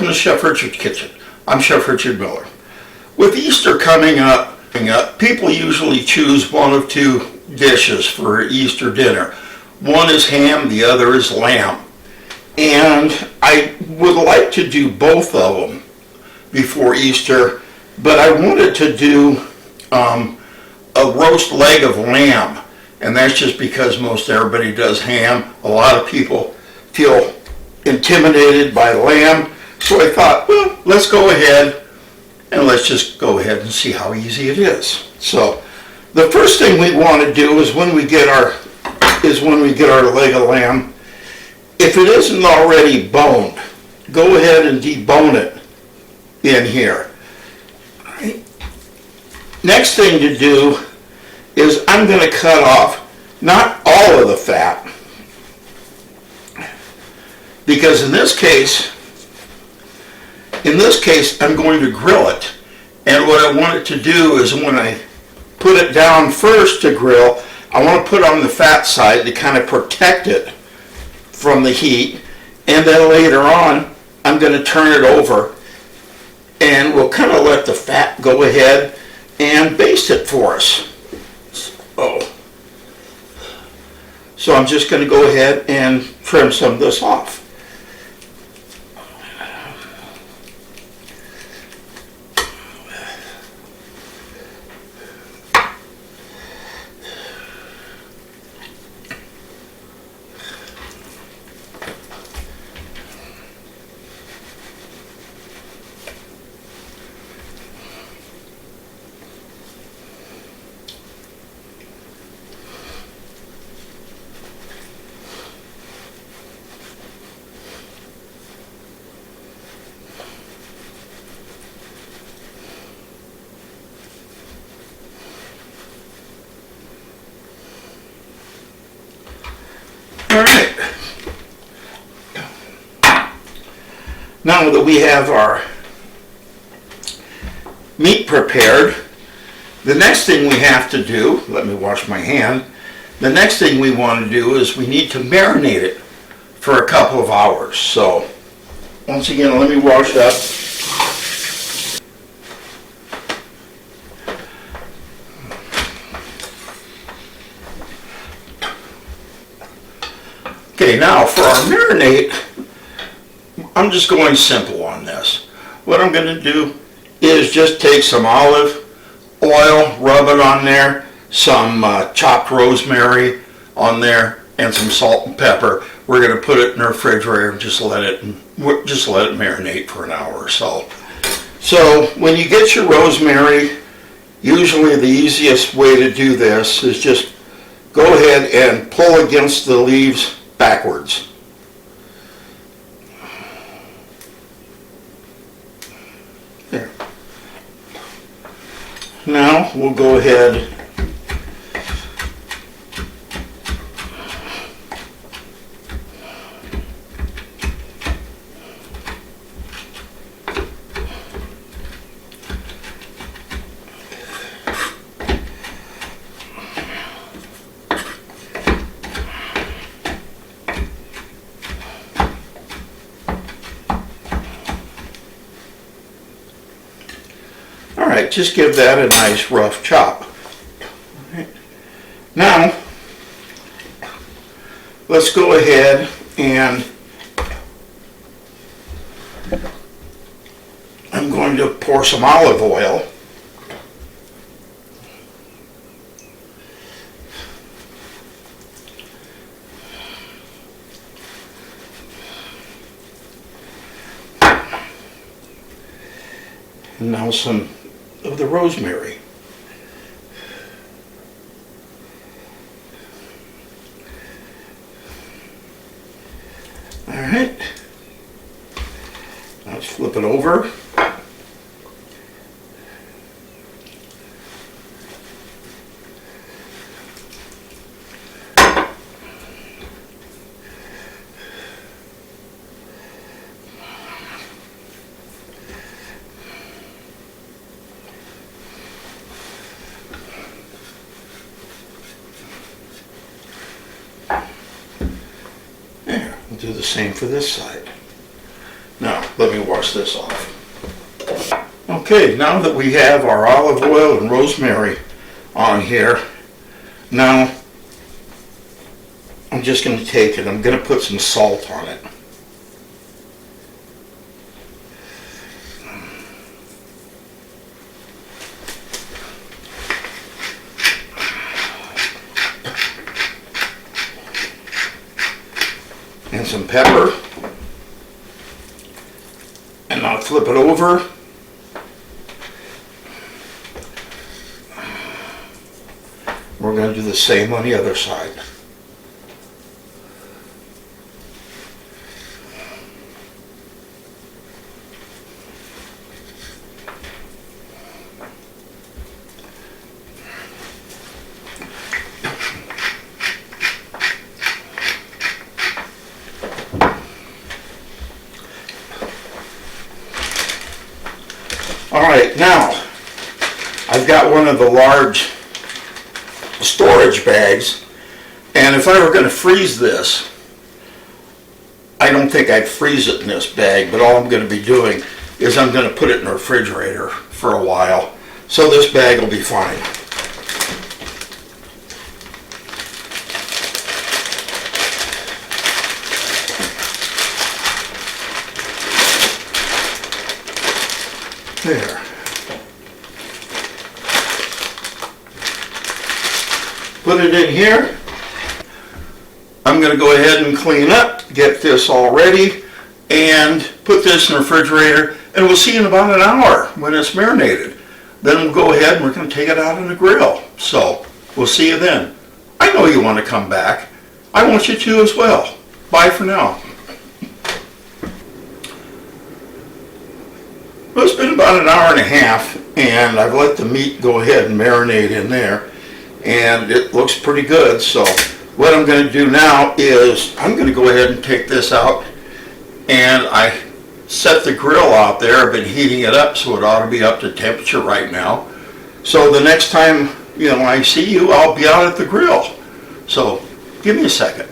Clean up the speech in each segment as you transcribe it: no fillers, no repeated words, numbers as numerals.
Welcome to Chef Richard's Kitchen. I'm Chef Richard Miller. With Easter coming up, people usually choose one of two dishes for Easter dinner. One is ham, the other is lamb. And I would like to do both of them before Easter, but I wanted to do a roast leg of lamb. And that's just because most everybody does ham. A lot of people feel intimidated by lamb. So I thought, well, let's go ahead and let's just go ahead and see how easy it is. So the first thing we want to do is when we get our leg of lamb, if it isn't already boned, go ahead and debone it in here. All right. Next thing to do is I'm going to cut off not all of the fat, because in this case I'm going to grill it. And what I want it to do is when I put it down first to grill, I want to put it on the fat side to kind of protect it from the heat. And then later on, I'm going to turn it over and we'll kind of let the fat go ahead and baste it for us. So I'm just going to go ahead and trim some of this off. All right. Now that we have our meat prepared, the next thing we have to do, let me wash my hand, the next thing we want to do is we need to marinate it for a couple of hours. So once again, let me wash up. Okay, now for our marinade, I'm just going simple on this. What I'm going to do is just take some olive oil, rub it on there, some chopped rosemary on there, and some salt and pepper. We're going to put it in the refrigerator and just let it marinate for an hour or so. So when you get your rosemary, usually the easiest way to do this is just go ahead and pull against the leaves backwards. There. Now we'll go ahead Alright, just give that a nice rough chop. Right. Now, let's go ahead and I'm going to pour some olive oil. And now some of the rosemary. All right, let's flip it over. We'll do the same for this side. Now, Let me wash this off. Okay, now that we have our olive oil and rosemary on here, now I'm just going to take it. I'm going to put some salt on it. And some pepper. And I'll flip it over. We're going to do the same on the other side. All right, now I've got one of the large storage bags, and if I were going to freeze this, I don't think I'd freeze it in this bag, but all I'm going to be doing is I'm going to put it in the refrigerator for a while, so this bag will be fine. There. Put it in here. I'm going to go ahead and clean up, get this all ready, and put this in the refrigerator, and we'll see you in about an hour when it's marinated. Then we'll go ahead and we're going to take it out on the grill. So we'll see you then. I know you want to come back. I want you to as well. Bye for now. Well, it's been about an hour and a half, and I've let the meat go ahead and marinate in there, and it looks pretty good. So what I'm going to do now is I'm going to go ahead and take this out, and I set the grill out there. I've been heating it up, so it ought to be up to temperature right now. So the next time I see you, I'll be out at the grill. So give me a second.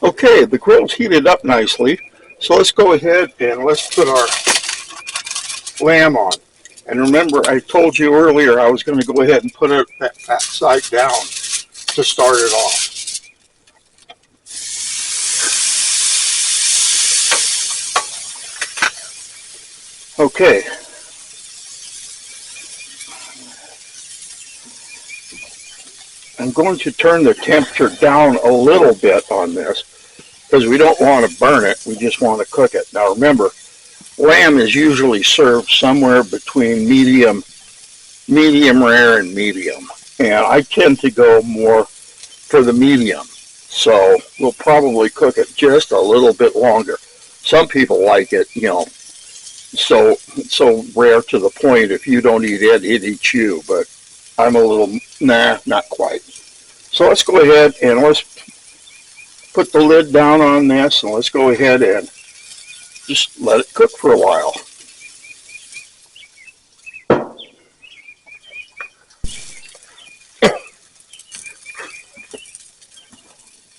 Okay, the grill's heated up nicely, so let's go ahead and let's put our lamb on. And remember, I told you earlier I was going to go ahead and put it that fat side down to start it off. Okay. I'm going to turn the temperature down a little bit on this, because we don't want to burn it, we just want to cook it. Now remember, lamb is usually served somewhere between medium rare, and medium. And I tend to go more for the medium. So we'll probably cook it just a little bit longer. Some people like it, so rare to the point if you don't eat it, it eats you. But I'm a little, nah, not quite. So let's go ahead and let's put the lid down on this, and let's go ahead and just let it cook for a while.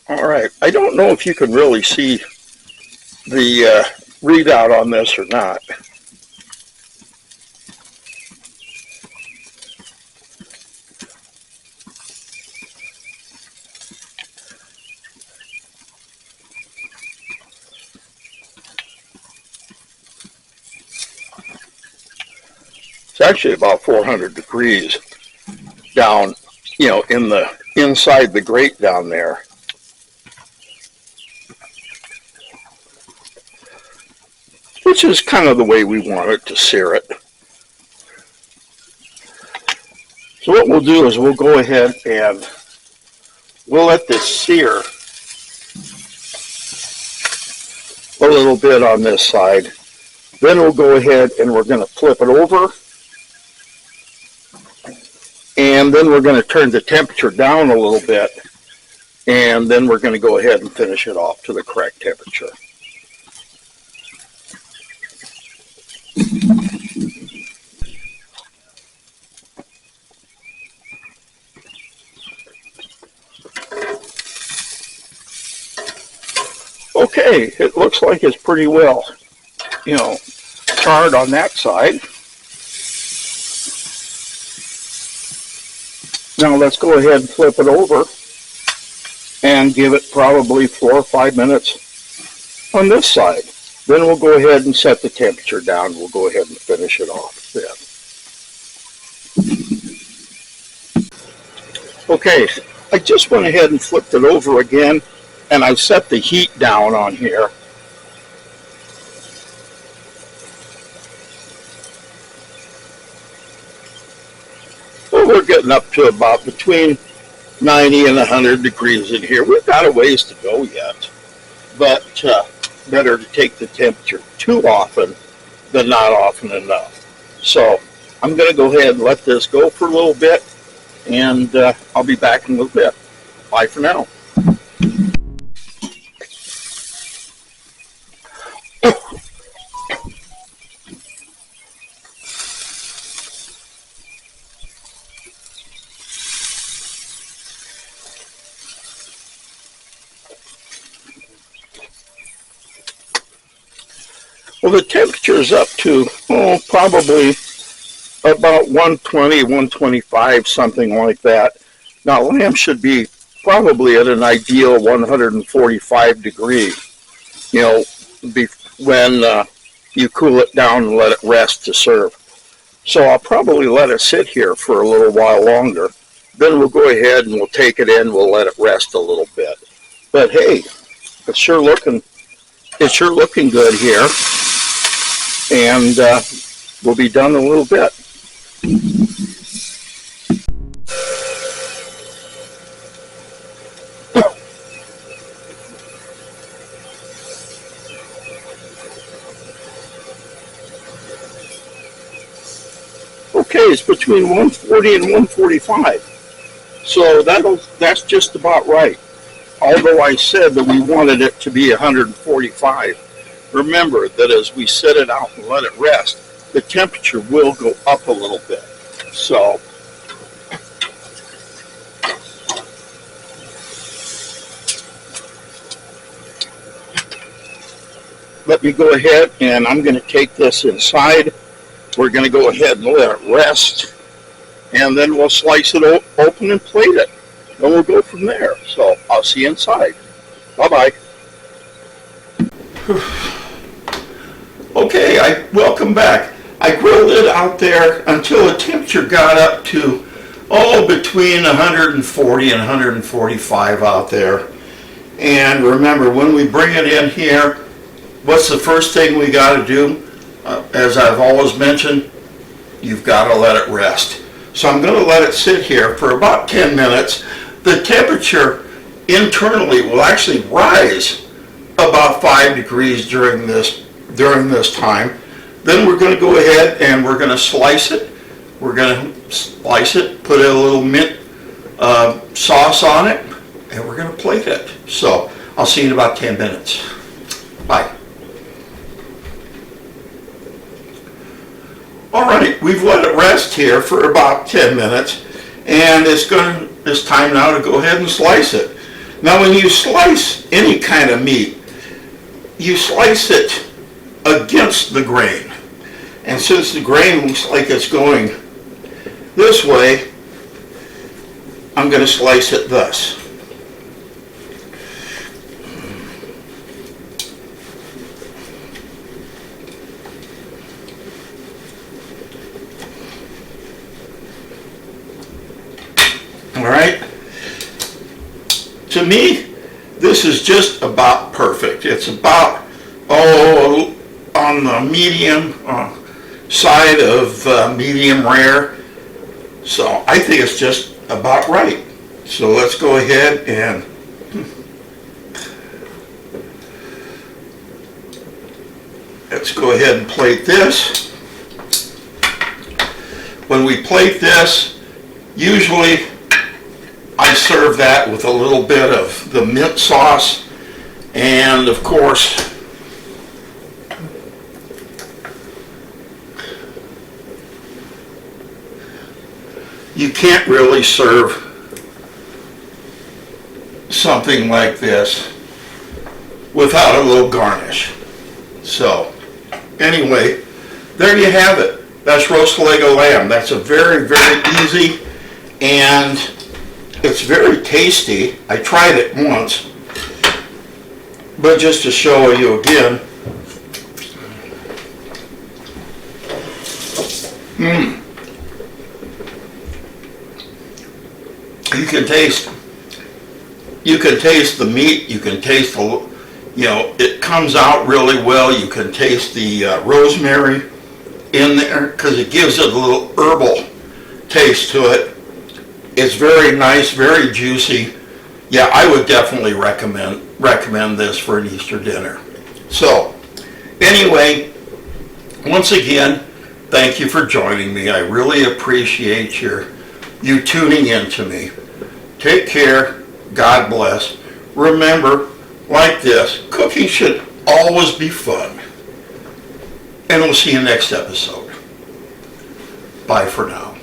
All right, I don't know if you can really see the readout on this or not. It's actually about 400 degrees down, in the inside the grate down there. Which is kind of the way we want it to sear it. So what we'll do is we'll go ahead and we'll let this sear a little bit on this side. Then we'll go ahead and we're going to flip it over. And then we're going to turn the temperature down a little bit. And then we're going to go ahead and finish it off to the correct temperature. Okay, it looks like it's pretty well, charred on that side. Now let's go ahead and flip it over and give it probably 4 or 5 minutes on this side. Then we'll go ahead and set the temperature down. We'll go ahead and finish it off then. Okay, I just went ahead and flipped it over again, and I set the heat down on here. Well, we're getting up to about between 90 and 100 degrees in here. We've got a ways to go yet, but better to take the temperature too often than not often enough. So I'm going to go ahead and let this go for a little bit, and I'll be back in a little bit. Bye for now. Well, the temperature is up to probably about 120, 125, something like that. Now, lamb should be probably at an ideal 145 degree, when you cool it down and let it rest to serve. So I'll probably let it sit here for a little while longer. Then we'll go ahead and we'll take it in, we'll let it rest a little bit. But hey, it's sure looking good here. And we'll be done in a little bit. Okay, it's between 140 and 145. So that's just about right. Although I said that we wanted it to be 145. Remember that as we set it out and let it rest, the temperature will go up a little bit. So let me go ahead and I'm going to take this inside. We're going to go ahead and let it rest, and then we'll slice it open and plate it, and we'll go from there. So I'll see you inside. Bye-bye. Okay, welcome back. I grilled it out there until the temperature got up to between 140 and 145 out there. And remember, when we bring it in here, what's the first thing we got to do? As I've always mentioned, you've got to let it rest. So I'm going to let it sit here for about 10 minutes. The temperature internally will actually rise about 5 degrees during this time. Then we're going to go ahead and we're going to slice it. We're going to slice it, put a little mint sauce on it, and we're going to plate it. So I'll see you in about 10 minutes. Bye. All right, we've let it rest here for about 10 minutes, and it's time now to go ahead and slice it. Now, when you slice any kind of meat, you slice it against the grain. And since the grain looks like it's going this way, I'm going to slice it thus. All right. To me, this is just about perfect. It's about, on the medium side of medium rare. So I think it's just about right. So let's go ahead and plate this. When we plate this, usually I serve that with a little bit of the mint sauce, and of course you can't really serve something like this without a little garnish. So, anyway, there you have it. That's roast leg of lamb. That's a very, very easy, and it's very tasty. I tried it once, but just to show you again, you can taste the meat, you can taste the, it comes out really well. You can taste the rosemary in there because it gives it a little herbal taste to it. It's very nice, very juicy. Yeah, I would definitely recommend this for an Easter dinner. So, anyway, once again, thank you for joining me. I really appreciate you tuning in to me. Take care. God bless. Remember, like this, cooking should always be fun. And we'll see you next episode. Bye for now.